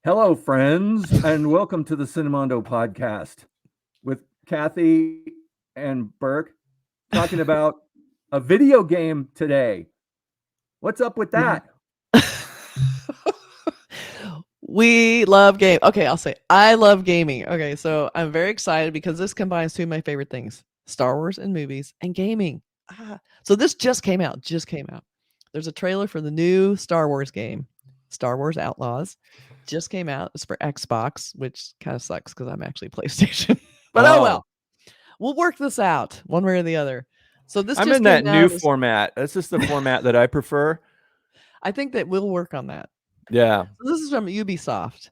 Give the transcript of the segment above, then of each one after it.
Hello, friends, and welcome to the Cinemondo podcast with Kathy and Burk talking about a video game today. What's up with Yeah. that? We love game. Okay, I'll say I love gaming. Okay, so I'm very excited because this combines two of my favorite things: Star Wars and movies and gaming. So this just came out. Just came out. There's a trailer for the new Star Wars game, Star Wars Outlaws. Just came out. It's for Xbox, which kind of sucks because I'm actually PlayStation. But oh Oh, well, we'll work this out one way or the other. So this I'm just in came that out. new format. That's just the format that I prefer. I think that we'll work on that. Yeah. So this is from Ubisoft.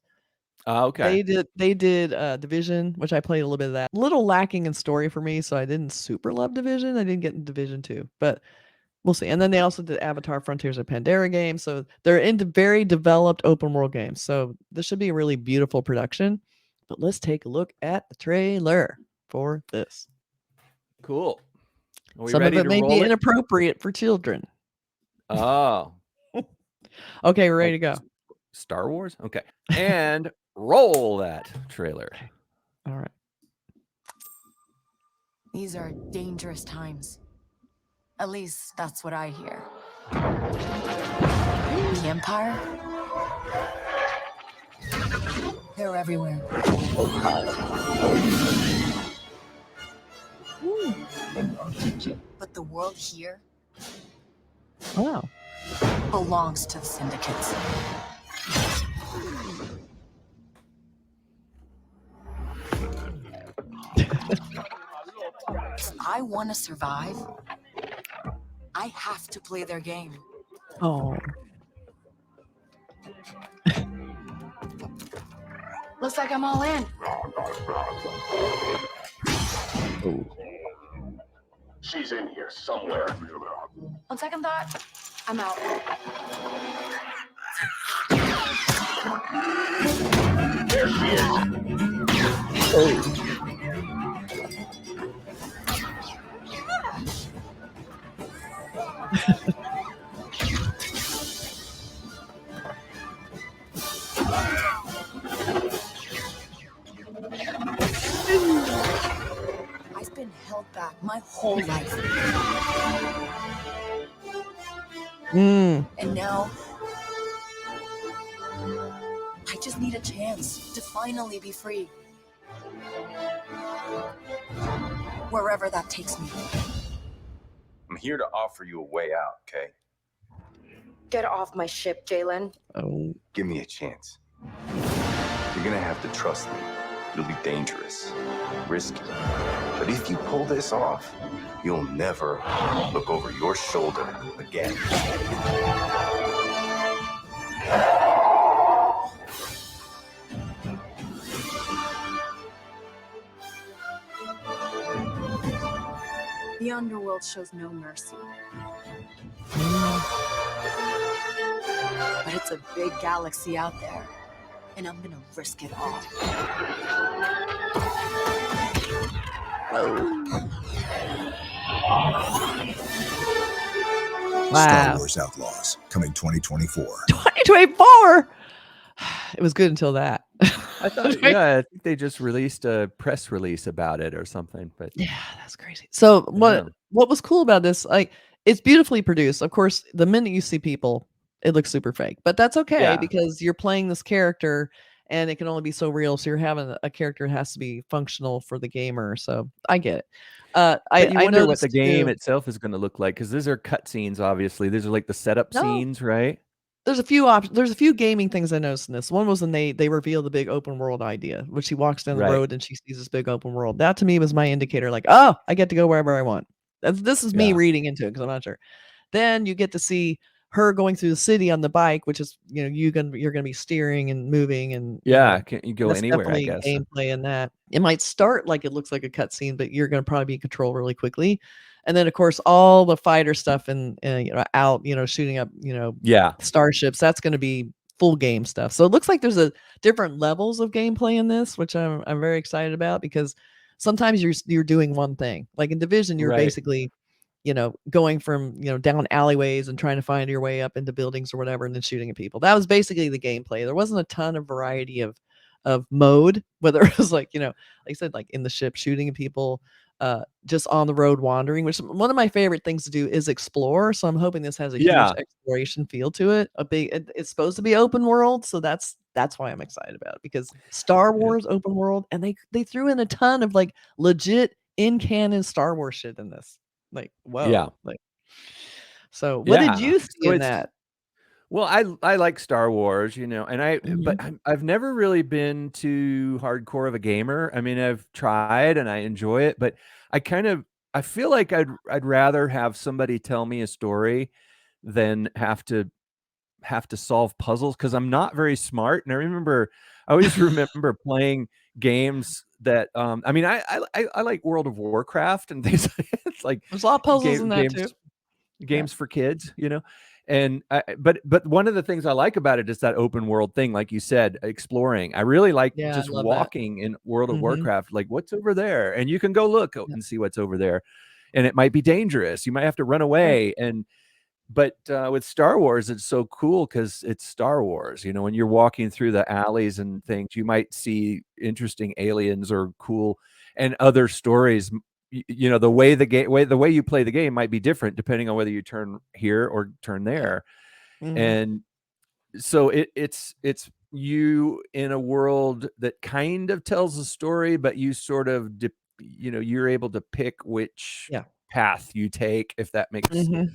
Okay. They did Division, which I played a little bit of that. A little lacking in story for me, so I didn't super love Division. I didn't get in Division 2, but we'll see. And then they also did Avatar Frontiers of Pandora games, so they're into very developed open world games. So this should be a really beautiful production. But let's take a look at the trailer for this. Cool. Are we Some of ready it to may be roll it? inappropriate for children. Oh, Okay, we're ready like to go. Star Wars? Okay. And roll that trailer. Okay. All right. These are dangerous times. At least that's what I hear. The Empire? They're everywhere. But the world here Wow. belongs to the syndicates. If I want to survive, I have to play their game. Oh. Looks like I'm all in. She's in here somewhere. On second thought, I'm out. There she is. I've been held back my whole life. And now, I just need a chance to finally be free. Wherever that takes me. I'm here to offer you a way out, okay? Get off my ship, Jalen. Oh. Give me a chance. You're gonna have to trust me. It'll be dangerous, risky. But if you pull this off, you'll never look over your shoulder again. The underworld shows no mercy. But it's a big galaxy out there, and I'm gonna risk it all. Wow. Star Wars Outlaws, coming 2024. 2024. It was good until that. I thought, yeah, I think they just released a press release about it or something, but Yeah, that's crazy. So Yeah. what was cool about this? Like, it's beautifully produced. Of course, the minute you see people, it looks super fake, but that's okay Yeah. because you're playing this character, and it can only be so real. So you're having a character that has to be functional for the gamer. So I get it. But you I wonder what noticed the game too- itself is going to look like because these are cutscenes. Obviously, these are like the setup No. scenes, right? There's a few options. There's a few gaming things I noticed in this. One was when they reveal the big open world idea, which she walks down the Right. road and she sees this big open world. That to me was my indicator, like, oh, I get to go wherever I want. This is me Yeah. reading into it because I'm not sure. Then you get to see her going through the city on the bike, which is you're gonna be steering and moving and Yeah, can you go that's anywhere? I definitely guess. gameplay in that. It might start like it looks like a cutscene, but you're gonna probably be in control really quickly. And then of course all the fighter stuff and out shooting up Yeah, starships, that's going to be full game stuff. So it looks like there's a different levels of gameplay in this, which I'm very excited about because sometimes you're doing one thing. Like in Division, you're Right. basically going from, down alleyways and trying to find your way up into buildings or whatever, and then shooting at people. That was basically the gameplay. There wasn't a ton of variety of mode, whether it was like I said, like in the ship shooting at people, just on the road wandering, which one of my favorite things to do is explore. So I'm hoping this has a huge Yeah. exploration feel to it. It's supposed to be open world, so that's why I'm excited about it, because Star Yeah. Wars open world, and they threw in a ton of like legit in canon Star Wars shit in this. Like, Yeah. whoa. Like, so what did Yeah. you see So in it's that? well, I like Star Wars, but Mhm. I've never really been too hardcore of a gamer. I mean, I've tried and I enjoy it, but I feel like I'd rather have somebody tell me a story than have to solve puzzles, because I'm not very smart. And I always remember playing games that I mean I like World of Warcraft and things. It's like There's a lot of puzzles in that too. games Yeah. for kids, and but one of the things I like about it is that open world thing, like you said, exploring. I really like Yeah, I just love that. walking in World of Mhm. Warcraft, like what's over there, and you can go look Yeah. and see what's over there, and it might be dangerous. You might have to run Yeah. away, but with Star Wars, it's so cool because it's Star Wars. When you're walking through the alleys and things, you might see interesting aliens or cool and other stories. The way the way you play the game might be different depending on whether you turn here or turn Yeah. there. Mhm. And so it's you in a world that kind of tells a story, but you sort of you're able to pick which Yeah. path you take, if that makes Mhm.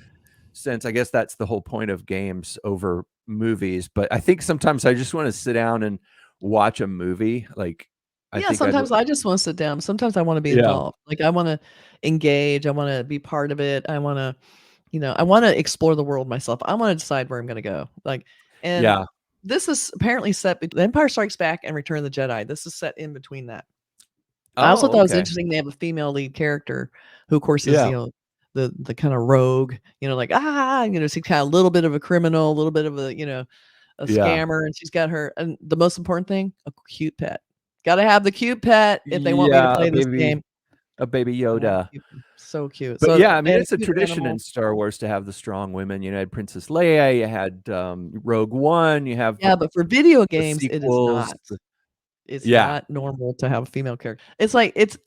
sense. I guess that's the whole point of games over movies. But I think sometimes I just want to sit down and watch a movie. Like, I Yeah, think I'd sometimes I just wanna sit down. Sometimes I wanna be yeah, involved. Like, I wanna engage, I wanna be part of it, I wanna explore the world myself. I wanna decide where I'm gonna go. Like, and yeah. this is apparently set bet Empire Strikes Back and Return of the Jedi. This is set in between that. I also Oh, thought it was okay. interesting they have a female lead character who, of course, is, Yeah, the kinda rogue, like, she's kinda a little bit of a criminal, a little bit of a yeah, scammer, and she's got and the most important thing, a cute pet. Gotta have the cute pet if they want me to yeah. play this game. A baby Gotta have Yoda. the cute so cute. But So yeah, I mean, and a it's a cute tradition in animal. Star Wars to have the strong women. You had Princess Leia, you had Rogue One, you have Yeah, but for video the games, it is sequels. not. It's Yeah, not normal to have a female character. It's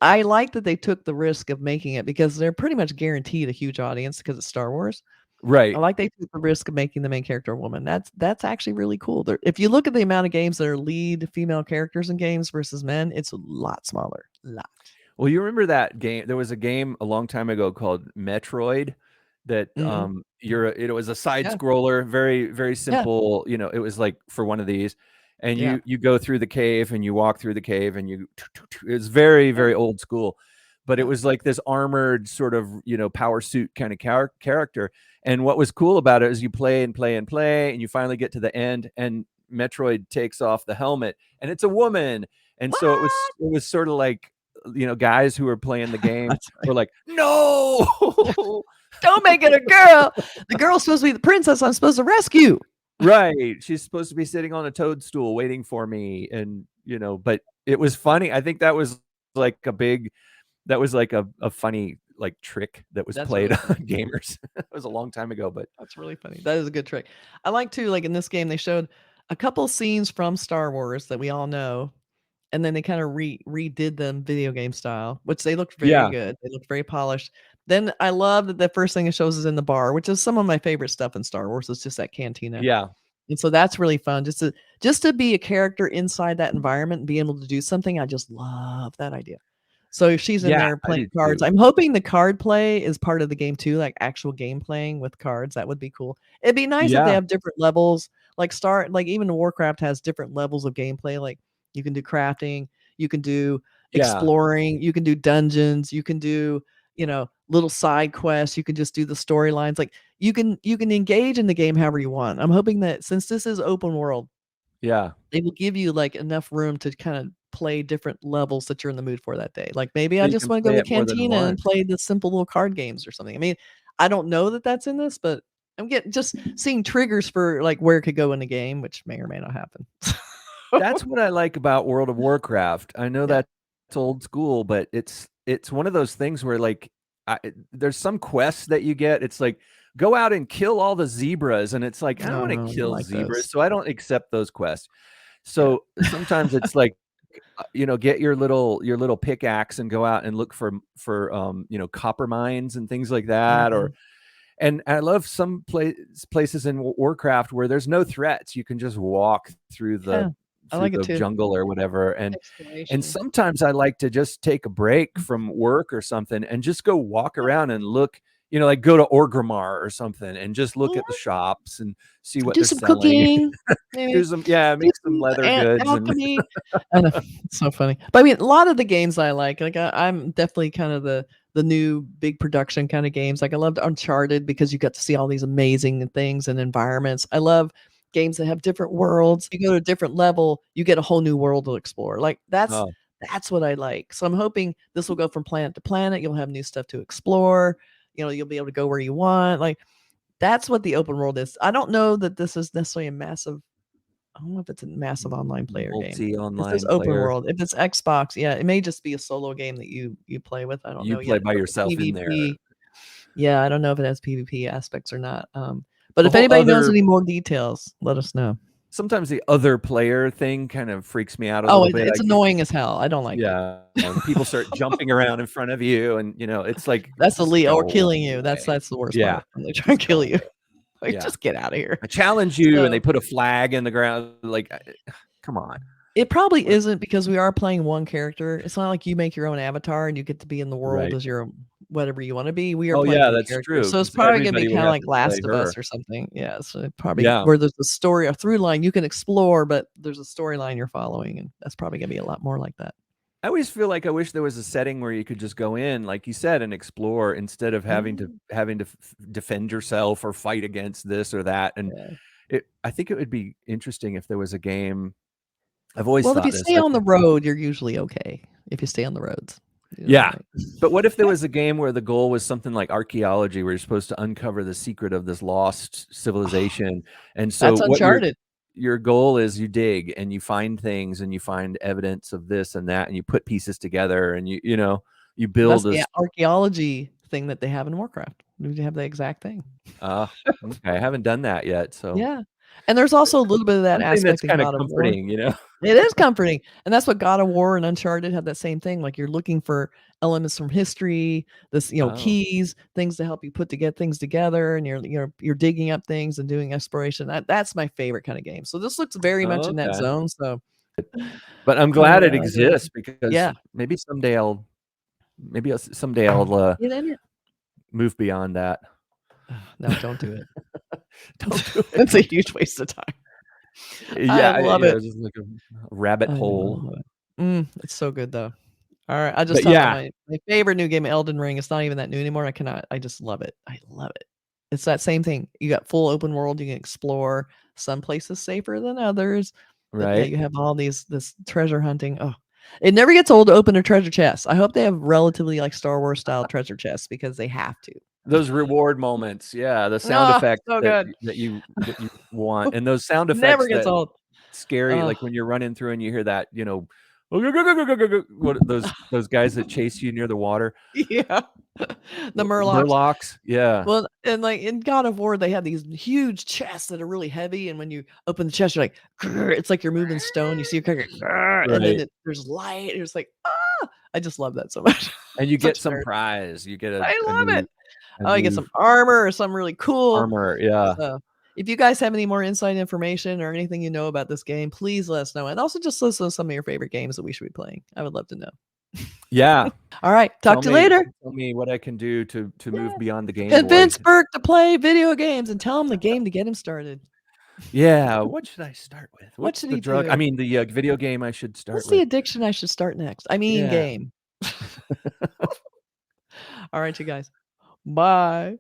I like that they took the risk of making it because they're pretty much guaranteed a huge audience because it's Star Wars. I right. like they took the risk of making the main character a woman. That's actually really cool. If you look at the amount of games that are lead female characters in games versus men, it's a lot smaller. Lot. Well, you remember that game? There was a game a long time ago called Metroid that Mhm. it was a side Yeah. scroller, very very Yeah. simple. It was like for one of these, and Yeah. you go through the cave and you walk through the cave and it's very Yeah. very old school, but it Yeah. was like this armored sort of power suit kind of character. And what was cool about it is you play and play and play, and you finally get to the end, and Metroid takes off the helmet, and it's a woman. And so it was What? sort of like guys who were playing the game That's were right. like, "No!" Don't make it a girl. The girl's supposed to be the princess I'm supposed to rescue. Right. She's supposed to be sitting on a toadstool waiting for me, and, but it was funny. I think that was like a funny, like, trick that was That's played really on funny. gamers. It was a long time ago, but That's really funny. That is a good trick. I like to like in this game they showed a couple scenes from Star Wars that we all know, and then they kind of redid them video game style, which they looked very yeah, good. They looked very polished. Then I love that the first thing it shows is in the bar, which is some of my favorite stuff in Star Wars. It's just that cantina. yeah, And so that's really fun just to be a character inside that environment and be able to do something. I just love that idea. So if she's in yeah, there I playing do cards, too. I'm hoping the card play is part of the game too, like actual game playing with cards. That would be cool. It'd be nice if they Yeah, have different levels, like even Warcraft has different levels of gameplay. Like you can do crafting, you can do yeah, exploring, you can do dungeons, you can do, little side quests, you can just do the storylines. Like you can engage in the game however you want. I'm hoping that since this is open world, yeah. they will give you like enough room to kind of play different levels that you're in the mood for that day. Like maybe So I you just can want to go to play the it more than cantina and once. play the simple little card games or something. I mean, I don't know that that's in this, but I'm getting just seeing triggers for like where it could go in the game, which may or may not happen. That's what I like about World of Warcraft. I know Yeah. that's old school, but it's one of those things where, like, there's some quests that you get. It's like, go out and kill all the zebras, and it's like, I don't want No, to I kill like zebras, those. so I don't accept those quests. So sometimes it's like, get your little pickaxe and go out and look for copper mines and things like that. Mhm. And I love some places in Warcraft where there's no threats. You can just walk through Yeah, I like it the too. jungle or whatever. And Exploration. sometimes I like to just take a break from work or something and just go walk around and look, like go to Orgrimmar or something and just look at the shops and see what Do they're some selling. cooking, Do maybe. some, Do make some some leather goods and alchemy. I know, it's so funny. But I mean, a lot of the games I like I'm definitely kind of the new big production kind of games. Like I loved Uncharted because you got to see all these amazing things and environments. I love games that have different worlds. You go to a different level, you get a whole new world to explore. Like that's oh, what I like. So I'm hoping this will go from planet to planet. You'll have new stuff to explore. You'll be able to go where you want. Like that's what the open world is. I don't know that this is necessarily a massive. I don't know if it's a massive online player game. It says multi-online open player. world. If it's Xbox, yeah, it may just be a solo game that you play with. I don't You know play yet. by But yourself in there. PvP, yeah, I don't know if it has PvP aspects or not. But The if whole anybody knows other any more details, let us know. sometimes the other player thing kind of freaks me out a Oh, little bit. it's annoying as hell. I don't like it. Yeah, and people start jumping around in front of you, and it's like, That's just illegal or go killing you. away. That's the worst Yeah, part when they try and just go kill you. away. Like, Yeah, just get out of here. I challenge you, and they So put a flag in the ground. Like, come on. it probably What? isn't because we are playing one character. It's not like you make your own avatar and you get to be in the world Right. as your whatever you want to be. We are Oh playing yeah, one that's character. true. So it's Because probably gonna be everybody would kind of have like to play Last of her. Us or something. Yeah. So it probably Yeah. where there's a story, a through line you can explore, but there's a storyline you're following, and that's probably gonna be a lot more like that. I always feel like I wish there was a setting where you could just go in, like you said, and explore instead of having to defend yourself or fight against this or that. And Yeah. I think it would be interesting if there was a game. I've always Well, if you thought this, stay like, on the road, you're usually okay. If you stay on the roads. yeah. Right. But what if there was a game where the goal was something like archaeology, where you're supposed to uncover the secret of this lost civilization? And so That's what Uncharted. your goal is, you dig and you find things and you find evidence of this and that, and you put pieces together, and you That's build the this. archaeology thing that they have in Warcraft. We have the exact thing. Okay, I haven't done that yet, so Yeah. And there's also a little bit of that something that's aspect in kind of God of War. comforting, It is comforting, and that's what God of War and Uncharted had that same thing, like, you're looking for elements from history, this, Oh, keys, things to help you put to get things together, and you're digging up things and doing exploration. That's my favorite kinda game. So this looks very much in that okay. zone, so But I'm I glad it I really like exists it. because Yeah. maybe someday I'll Get in it. move beyond that. No, don't do it. Don't do it. That's a huge waste of time. I Yeah, love it. just like a rabbit I know, hole. I love it. It's so good, though. Alright, I just But talked about yeah, my favorite new game, Elden Ring. It's not even that new anymore. I just love it. I love it. It's that same thing. You got full open world, you can explore. Some places safer than others, but yeah, right? you have all this treasure hunting. Oh, it never gets old to open a treasure chest. I hope they have relatively like Star Wars style treasure chests because they have to. Those reward moments, yeah, the sound Oh, effects so good. that you want, and those sound Never effects gets that old. scary, Oh, like when you're running through and you hear that, what those guys that chase you near the water, yeah. The Murlocs. Murlocs, yeah, Well, and like in God of War, they have these huge chests that are really heavy, and when you open the chest, you're like, "Grr," it's like you're moving stone. You see your character, "Grr," and then right. there's light. And it's like, ah! I just love that so much. And you get Such a some nerd. prize. You get a I a love it. new Oh, you get new some armor or something really cool. armor, yeah. So, if you guys have any more inside information or anything you know about this game, please let us know. And also just list some of your favorite games that we should be playing. I would love to know. Yeah. All right. Talk to you later. Tell me what I can do to move Yeah. beyond the Game Convince Boy. Burk to play video games and tell him the game to get him started. Yeah, what should I start with? What What's should the he drug? I do? mean, the video game I should start What's the with. addiction I should start next? I mean, Yeah. game. All right, you guys. Bye.